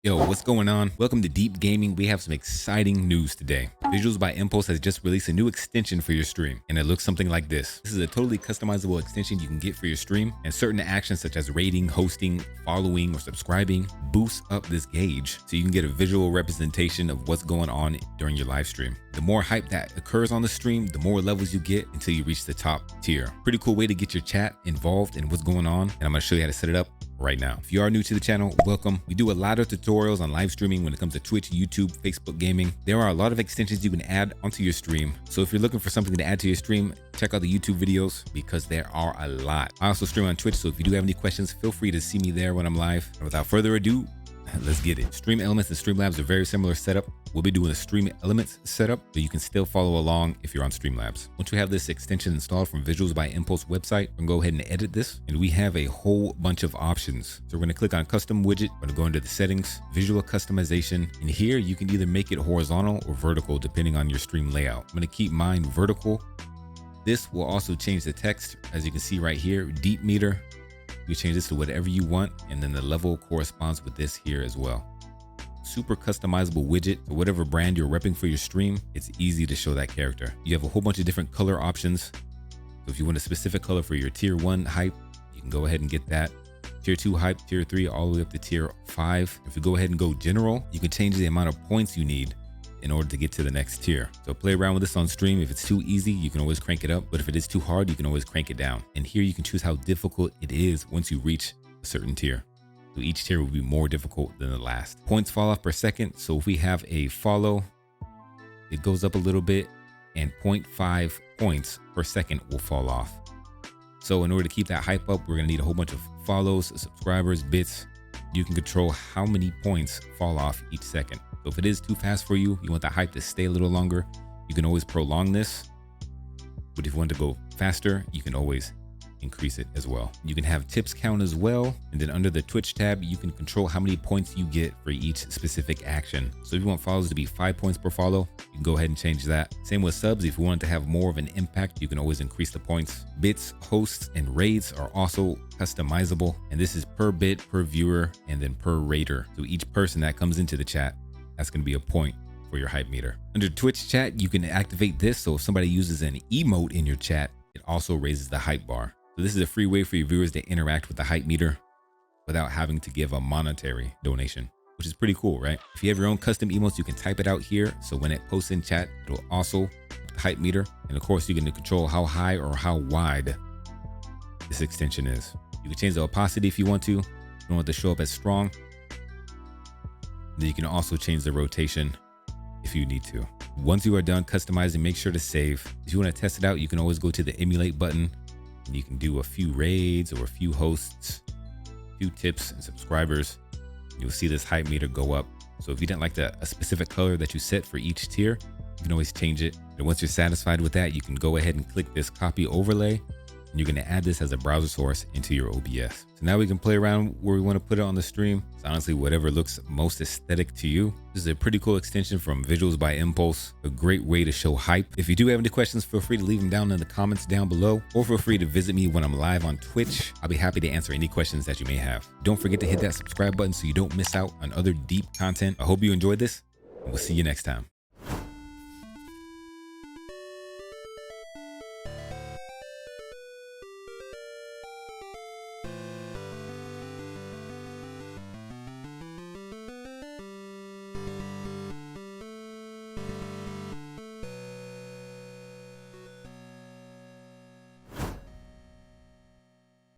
Yo, what's going on? Welcome to Deep Gaming. We have some exciting news today. Visuals by Impulse has just released a new extension for your stream, and it looks something like this. This is a totally customizable extension you can get for your stream, and certain actions such as rating, hosting, following, or subscribing boosts up this gauge so you can get a visual representation of what's going on during your live stream. The more hype that occurs on the stream, the more levels you get until you reach the top tier. Pretty cool way to get your chat involved in what's going on, and I'm going to show you how to set it up right now. If you are new to the channel, welcome. We do a lot of tutorials on live streaming when it comes to Twitch, YouTube, Facebook gaming. There are a lot of extensions you can add onto your stream. So if you're looking for something to add to your stream, check out the YouTube videos because there are a lot. I also stream on Twitch, so if you do have any questions, feel free to see me there when I'm live. And without further ado, let's get it. Stream Elements and Streamlabs are very similar setup. We'll be doing a Stream Elements setup, but you can still follow along if you're on Streamlabs. Once you have this extension installed from Visuals by Impulse website, we can go ahead and edit this, and we have a whole bunch of options. So we're going to click on Custom Widget. We're going to go into the settings, Visual Customization, and here you can either make it horizontal or vertical depending on your stream layout. I'm going to keep mine vertical. This will also change the text, as you can see right here, Deep Meter. You change this to whatever you want, and then the level corresponds with this here as well. Super customizable widget. So whatever brand you're repping for your stream, it's easy to show that character. You have a whole bunch of different color options. So if you want a specific color for your tier 1 hype, you can go ahead and get that. Tier 2 hype, tier 3, all the way up to tier 5. If you go ahead and go general, you can change the amount of points you need in order to get to the next tier. So play around with this on stream. If it's too easy, you can always crank it up. But if it is too hard, you can always crank it down. And here you can choose how difficult it is once you reach a certain tier. So each tier will be more difficult than the last. Points fall off per second. So if we have a follow, it goes up a little bit, and 0.5 points per second will fall off. So in order to keep that hype up, we're gonna need a whole bunch of follows, subscribers, bits. You can control how many points fall off each second. So if it is too fast for you, you want the hype to stay a little longer, you can always prolong this. But if you want to go faster, you can always increase it as well. You can have tips count as well. And then under the Twitch tab, you can control how many points you get for each specific action. So if you want follows to be 5 points per follow, you can go ahead and change that. Same with subs. If you want it to have more of an impact, you can always increase the points. Bits, hosts, and raids are also customizable. And this is per bit, per viewer, and then per raider. So each person that comes into the chat, that's going to be a point for your hype meter. Under Twitch chat, you can activate this. So if somebody uses an emote in your chat, it also raises the hype bar. So this is a free way for your viewers to interact with the hype meter without having to give a monetary donation, which is pretty cool, right? If you have your own custom emotes, you can type it out here. So when it posts in chat, it'll also the hype meter. And of course, you can control how high or how wide this extension is. You can change the opacity if you want to. You don't want it to show up as strong. Then you can also change the rotation if you need to. Once you are done customizing, make sure to save. If you want to test it out, you can always go to the emulate button. And you can do a few raids or a few hosts, a few tips and subscribers. You'll see this hype meter go up. So if you didn't like a specific color that you set for each tier, you can always change it. And once you're satisfied with that, you can go ahead and click this copy overlay. And you're going to add this as a browser source into your OBS. So now we can play around where we want to put it on the stream. It's honestly whatever looks most aesthetic to you. This is a pretty cool extension from Visuals by Impulse. A great way to show hype. If you do have any questions, feel free to leave them down in the comments down below, or feel free to visit me when I'm live on Twitch. I'll be happy to answer any questions that you may have. Don't forget to hit that subscribe button so you don't miss out on other deep content. I hope you enjoyed this, and we'll see you next time.